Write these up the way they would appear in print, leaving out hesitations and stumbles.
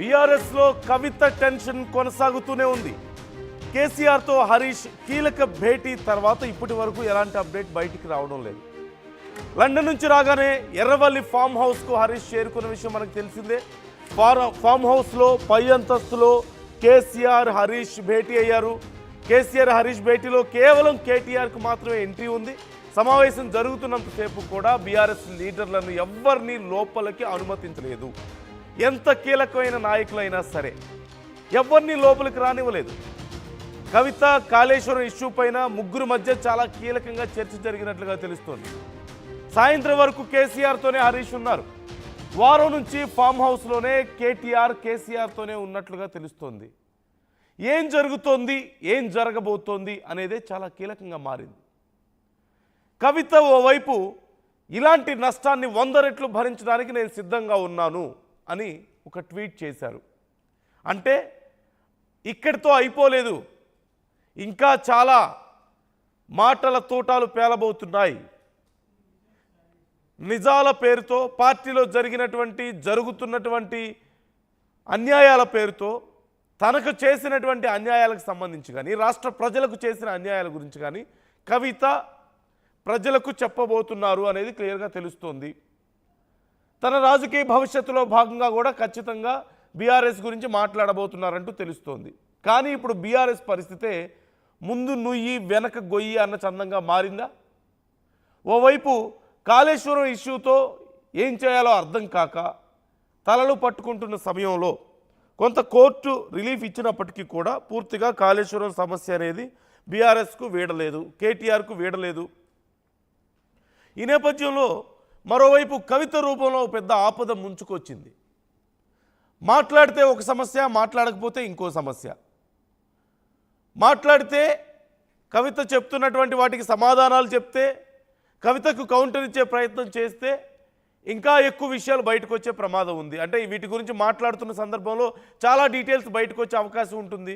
బీఆర్ఎస్లో కవిత టెన్షన్ కొనసాగుతూనే ఉంది. కేసీఆర్తో హరీష్ కీలక భేటీ తర్వాత ఇప్పటి వరకు ఎలాంటి అప్డేట్ బయటికి రావడం లేదు. లండన్ నుంచి రాగానే ఎర్రవల్లి ఫామ్ హౌస్కు హరీష్ చేరుకున్న విషయం మనకు తెలిసిందే. ఫామ్ హౌస్లో పై అంతస్తులో కేసీఆర్ హరీష్ భేటీ అయ్యారు. కేసీఆర్ హరీష్ భేటీలో కేవలం కేటీఆర్కు మాత్రమే ఎంట్రీ ఉంది. సమావేశం జరుగుతున్నంతసేపు కూడా బీఆర్ఎస్ లీడర్లను ఎవ్వరినీ లోపలికి అనుమతించలేదు. ఎంత కీలకమైన నాయకులైనా సరే ఎవరిని లోపలికి రానివ్వలేదు. కవిత కాళేశ్వరం ఇష్యూ పైన ముగ్గురు మధ్య చాలా కీలకంగా చర్చ జరిగినట్లుగా తెలుస్తోంది. సాయంత్రం వరకు కేసీఆర్తోనే హరీష్ ఉన్నారు. వారం నుంచి ఫామ్ హౌస్లోనే కేసీఆర్తోనే ఉన్నట్లుగా తెలుస్తోంది. ఏం జరుగుతోంది, ఏం జరగబోతోంది అనేదే చాలా కీలకంగా మారింది. కవిత ఓవైపు ఇలాంటి నష్టాన్ని 100 రెట్లు భరించడానికి నేను సిద్ధంగా ఉన్నాను అని ఒక ట్వీట్ చేశారు. అంటే ఇక్కడితో అయిపోలేదు, ఇంకా చాలా మాటల తోటాలు పేలబోతున్నాయి. నిజాల పేరుతో పార్టీలో జరుగుతున్నటువంటి అన్యాయాల పేరుతో తనకు చేసినటువంటి అన్యాయాలకు సంబంధించి కానీ రాష్ట్ర ప్రజలకు చేసిన అన్యాయాల గురించి కానీ కవిత ప్రజలకు చెప్పబోతున్నారు అనేది క్లియర్గా తెలుస్తోంది. తన రాజకీయ భవిష్యత్తులో భాగంగా కూడా ఖచ్చితంగా బీఆర్ఎస్ గురించి మాట్లాడబోతున్నారంటూ తెలుస్తోంది. కానీ ఇప్పుడు బీఆర్ఎస్ పరిస్థితే ముందు నుయ్యి వెనక గొయ్యి అన్న చందంగా మారిందా? ఓవైపు కాళేశ్వరం ఇష్యూతో ఏం చేయాలో అర్థం కాక తలలు పట్టుకుంటున్న సమయంలో కొంత కోర్టు రిలీఫ్ ఇచ్చినప్పటికీ కూడా పూర్తిగా కాళేశ్వరం సమస్య అనేది బీఆర్ఎస్కు వీడలేదు, కేటీఆర్కు వీడలేదు. ఈ నేపథ్యంలో మరోవైపు కవిత రూపంలో పెద్ద ఆపద ముంచుకొచ్చింది. మాట్లాడితే ఒక సమస్య, మాట్లాడకపోతే ఇంకో సమస్య. మాట్లాడితే కవిత చెప్తున్నటువంటి వాటికి సమాధానాలు చెప్తే, కవితకు కౌంటర్ ఇచ్చే ప్రయత్నం చేస్తే ఇంకా ఎక్కువ విషయాలు బయటకు వచ్చే ప్రమాదం ఉంది. అంటే వీటి గురించి మాట్లాడుతున్న సందర్భంలో చాలా డీటెయిల్స్ బయటకు వచ్చే అవకాశం ఉంటుంది.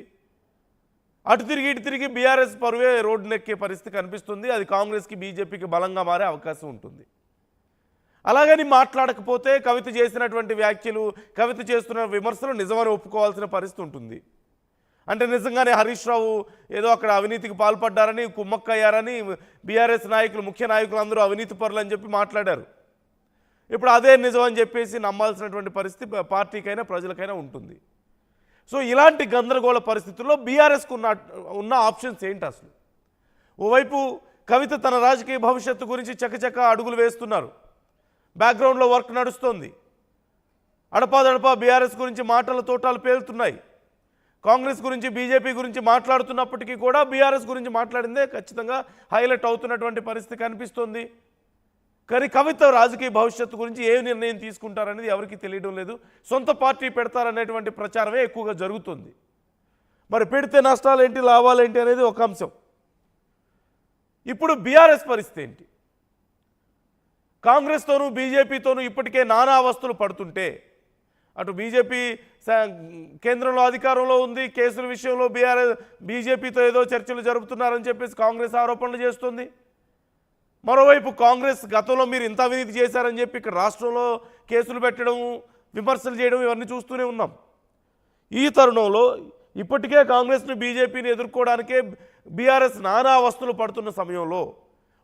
అటు తిరిగి ఇటు తిరిగి బీఆర్ఎస్ పరువే రోడ్డునెక్కే పరిస్థితి కనిపిస్తుంది. అది కాంగ్రెస్కి బీజేపీకి బలంగా మారే అవకాశం ఉంటుంది. అలాగని మాట్లాడకపోతే కవిత చేసినటువంటి వ్యాఖ్యలు, కవిత చేస్తున్న విమర్శలు నిజమని ఒప్పుకోవాల్సిన పరిస్థితి ఉంటుంది. అంటే నిజంగానే హరీష్ రావు ఏదో అక్కడ అవినీతికి పాల్పడ్డారని, కుమ్మక్కయ్యారని బీఆర్ఎస్ నాయకులు, ముఖ్య నాయకులు అందరూ అవినీతి పరులు అని చెప్పి మాట్లాడారు. ఇప్పుడు అదే నిజం అని చెప్పేసి నమ్మాల్సినటువంటి పరిస్థితి పార్టీకైనా ప్రజలకైనా ఉంటుంది. సో ఇలాంటి గందరగోళ పరిస్థితుల్లో బీఆర్ఎస్కు ఉన్న ఆప్షన్స్ ఏంటి అసలు? ఓవైపు కవిత తన రాజకీయ భవిష్యత్తు గురించి చకచక అడుగులు వేస్తున్నారు. బ్యాక్గ్రౌండ్లో వర్క్ నడుస్తోంది. అడపాదడపా బీఆర్ఎస్ గురించి మాటల తోటాలు పేలుతున్నాయి. కాంగ్రెస్ గురించి, బీజేపీ గురించి మాట్లాడుతున్నప్పటికీ కూడా బీఆర్ఎస్ గురించి మాట్లాడిందే ఖచ్చితంగా హైలైట్ అవుతున్నటువంటి పరిస్థితి కనిపిస్తోంది. కానీ కవిత రాజకీయ భవిష్యత్తు గురించి ఏ నిర్ణయం తీసుకుంటారనేది ఎవరికి తెలియడం లేదు. సొంత పార్టీ పెడతారనేటువంటి ప్రచారమే ఎక్కువగా జరుగుతుంది. మరి పెడితే నష్టాలు ఏంటి, లాభాలు ఏంటి అనేది ఒక అంశం. ఇప్పుడు బీఆర్ఎస్ పరిస్థితి ఏంటి? కాంగ్రెస్తోనూ బీజేపీతోనూ ఇప్పటికే నానా అవస్థలు పడుతుంటే, అటు బీజేపీ కేంద్రంలో అధికారంలో ఉంది, కేసుల విషయంలో బీజేపీతో ఏదో చర్చలు జరుపుతున్నారని చెప్పేసి కాంగ్రెస్ ఆరోపణలు చేస్తుంది. మరోవైపు కాంగ్రెస్ గతంలో మీరు ఇంత అవినీతి చేశారని చెప్పి ఇక్కడ రాష్ట్రంలో కేసులు పెట్టడం, విమర్శలు చేయడం ఇవన్నీ చూస్తూనే ఉన్నాం. ఈ తరుణంలో ఇప్పటికే కాంగ్రెస్ను, బీజేపీని ఎదుర్కోవడానికే బీఆర్ఎస్ నానా అవస్థలు పడుతున్న సమయంలో,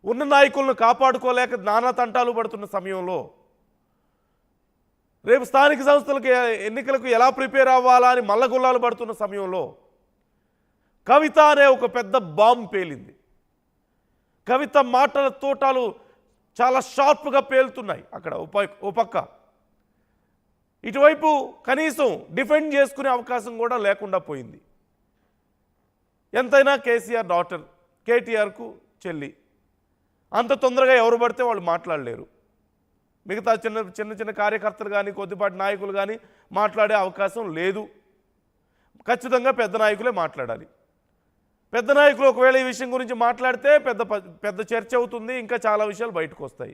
ఉన్న నాయకులను కాపాడుకోలేక నానా తంటాలు పడుతున్న సమయంలో, రేపు స్థానిక సంస్థలకు ఎన్నికలకు ఎలా ప్రిపేర్ అవ్వాలా అని మల్లగుల్లాలు పడుతున్న సమయంలో కవిత అనే ఒక పెద్ద బాంబు పేలింది. కవిత మాటల తోటాలు చాలా షార్ప్గా పేలుతున్నాయి. అక్కడ ఓ పక్క ఇటువైపు కనీసం డిఫెండ్ చేసుకునే అవకాశం కూడా లేకుండా పోయింది. ఎంతైనా కేసీఆర్ డాటర్, కేటీఆర్కు చెల్లి. అంత తొందరగా ఎవరు పడితే వాళ్ళు మాట్లాడలేరు. మిగతా చిన్న కార్యకర్తలు కానీ, కొద్దిపాటి నాయకులు కానీ మాట్లాడే అవకాశం లేదు. ఖచ్చితంగా పెద్ద నాయకులే మాట్లాడాలి. పెద్ద నాయకులు ఒకవేళ ఈ విషయం గురించి మాట్లాడితే పెద్ద చర్చ అవుతుంది, ఇంకా చాలా విషయాలు బయటకు వస్తాయి.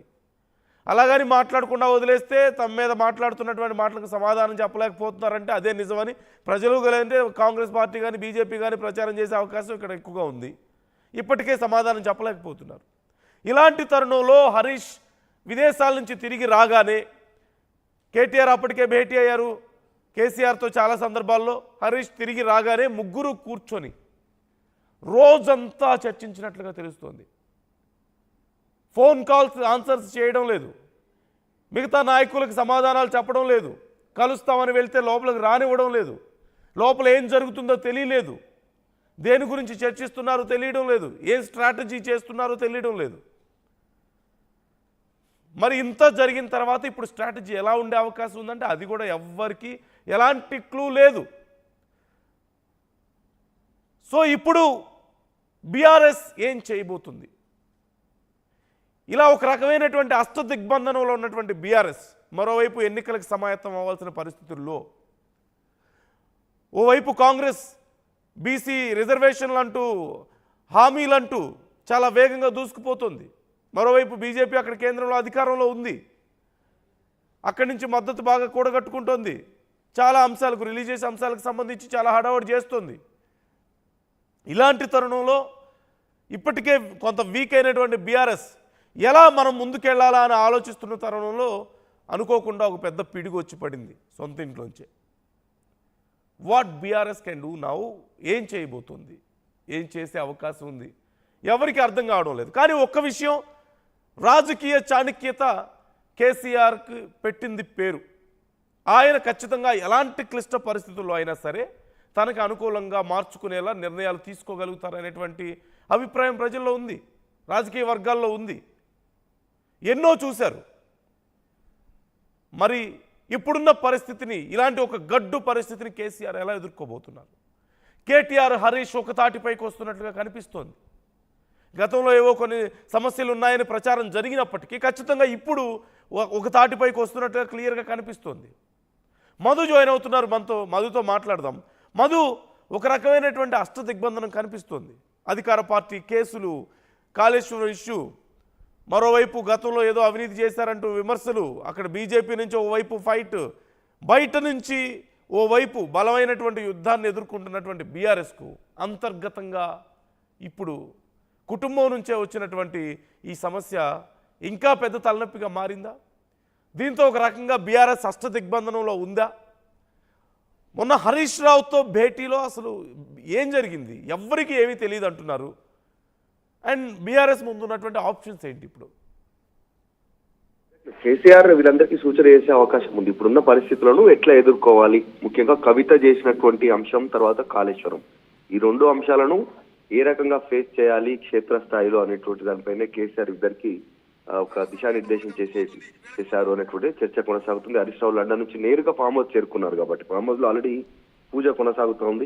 అలాగని మాట్లాడకుండా వదిలేస్తే తమ మీద మాట్లాడుతున్నటువంటి మాటలకు సమాధానం చెప్పలేకపోతున్నారంటే అదే నిజమని ప్రజలు అంటే కాంగ్రెస్ పార్టీ కానీ, బీజేపీ కానీ ప్రచారం చేసే అవకాశం ఇక్కడ ఎక్కువగా ఉంది. ఇప్పటికే సమాధానం చెప్పలేకపోతున్నారు. ఇలాంటి తరుణంలో హరీష్ విదేశాల నుంచి తిరిగి రాగానే కేటీఆర్ అప్పటికే భేటీ అయ్యారు. కేసీఆర్తో చాలా సందర్భాల్లో హరీష్ తిరిగి రాగానే ముగ్గురు కూర్చొని రోజంతా చర్చించినట్లుగా తెలుస్తోంది. ఫోన్ కాల్స్ ఆన్సర్స్ చేయడం లేదు, మిగతా నాయకులకు సమాధానాలు చెప్పడం లేదు, కలుస్తామని వెళ్తే లోపలికి రానివ్వడం లేదు, లోపల ఏం జరుగుతుందో తెలియలేదు, దేని గురించి చర్చిస్తున్నారో తెలియడం లేదు, ఏం స్ట్రాటజీ చేస్తున్నారో తెలియడం లేదు. మరి ఇంత జరిగిన తర్వాత ఇప్పుడు స్ట్రాటజీ ఎలా ఉండే అవకాశం ఉందంటే అది కూడా ఎవ్వరికి ఎలాంటి క్లూ లేదు. సో ఇప్పుడు బీఆర్ఎస్ ఏం చేయబోతుంది? ఇలా ఒక రకమైనటువంటి అష్టదిగ్బంధనంలో ఉన్నటువంటి బీఆర్ఎస్ మరోవైపు ఎన్నికలకు సమాయత్తం అవ్వాల్సిన పరిస్థితుల్లో ఓవైపు కాంగ్రెస్ బీసీ రిజర్వేషన్లు అంటూ హామీలంటూ చాలా వేగంగా దూసుకుపోతుంది. మరోవైపు బీజేపీ అక్కడ కేంద్రంలో అధికారంలో ఉంది, అక్కడి నుంచి మద్దతు బాగా కూడగట్టుకుంటోంది, చాలా అంశాలకు రిలీజియస్ అంశాలకు సంబంధించి చాలా హడావుడి చేస్తుంది. ఇలాంటి తరుణంలో ఇప్పటికే కొంత వీక్ అయినటువంటి బీఆర్ఎస్ ఎలా మనం ముందుకెళ్లాలా అని ఆలోచిస్తున్న తరుణంలో అనుకోకుండా ఒక పెద్ద పిడుగు వచ్చి పడింది సొంత ఇంట్లోంచే. What BRS can do now? ఏం చేయబోతుంది, ఏం చేసే అవకాశం ఉంది, ఎవరికి అర్థం కావడం లేదు. కానీ ఒక్క విషయం, రాజకీయ చాణక్యత కేసీఆర్కి పెట్టింది పేరు. ఆయన ఖచ్చితంగా ఎలాంటి క్లిష్ట పరిస్థితుల్లో అయినా సరే తనకు అనుకూలంగా మార్చుకునేలా నిర్ణయాలు తీసుకోగలుగుతారనేటువంటి అభిప్రాయం ప్రజల్లో ఉంది, రాజకీయ వర్గాల్లో ఉంది. ఎన్నో చూశారు. మరి ఇప్పుడున్న పరిస్థితిని, ఇలాంటి ఒక గడ్డు పరిస్థితిని కేసీఆర్ ఎలా ఎదుర్కోబోతున్నారు? కేటీఆర్ హరీష్ ఒక తాటిపైకి వస్తున్నట్లుగా కనిపిస్తోంది. గతంలో ఏవో కొన్ని సమస్యలు ఉన్నాయని ప్రచారం జరిగినప్పటికీ ఖచ్చితంగా ఇప్పుడు ఒక తాటిపైకి వస్తున్నట్టుగా క్లియర్గా కనిపిస్తోంది. మధు జాయిన్ అవుతున్నారు మనతో, మధుతో మాట్లాడదాం. మధు, ఒక రకమైనటువంటి అష్టదిగ్బంధనం కనిపిస్తోంది. అధికార పార్టీ కేసులు, కాళేశ్వరం ఇష్యూ, మరోవైపు గతంలో ఏదో అవినీతి చేశారంటూ విమర్శలు, అక్కడ బీజేపీ నుంచి ఓవైపు ఫైట్, బయట నుంచి ఓవైపు బలమైనటువంటి యుద్ధాన్ని ఎదుర్కొంటున్నటువంటి బీఆర్ఎస్కు అంతర్గతంగా ఇప్పుడు కుటుంబం నుంచే వచ్చినటువంటి ఈ సమస్య ఇంకా పెద్ద తలనొప్పిగా మారిందా? దీంతో ఒక రకంగా బీఆర్ఎస్ అష్టదిగ్బంధనంలో ఉందా? మొన్న హరీష్ రావుతో భేటీలో అసలు ఏం జరిగింది ఎవ్వరికి ఏమీ తెలియదు అంటున్నారు. అండ్ బీఆర్ఎస్ ముందు ఉన్నటువంటి ఆప్షన్స్ ఏంటి? ఇప్పుడు కేసీఆర్ వీళ్ళందరికీ సూచన చేసే అవకాశం ఉంది. ఇప్పుడున్న పరిస్థితులను ఎట్లా ఎదుర్కోవాలి, ముఖ్యంగా కవిత చేసినటువంటి అంశం, తర్వాత కాళేశ్వరం, ఈ రెండు అంశాలను ఏ రకంగా ఫేస్ చేయాలి క్షేత్రస్థాయిలో అనేటువంటి దానిపైనే కేసీఆర్ ఇద్దరికి ఒక దిశానిర్దేశం చేశారు అనేటువంటి చర్చ కొనసాగుతుంది. హరీష్ రావు లండన్ నుంచి నేరుగా ఫామ్ హౌస్ చేరుకున్నారు కాబట్టి ఫామ్ హౌస్ లో ఆల్రెడీ పూజ కొనసాగుతోంది.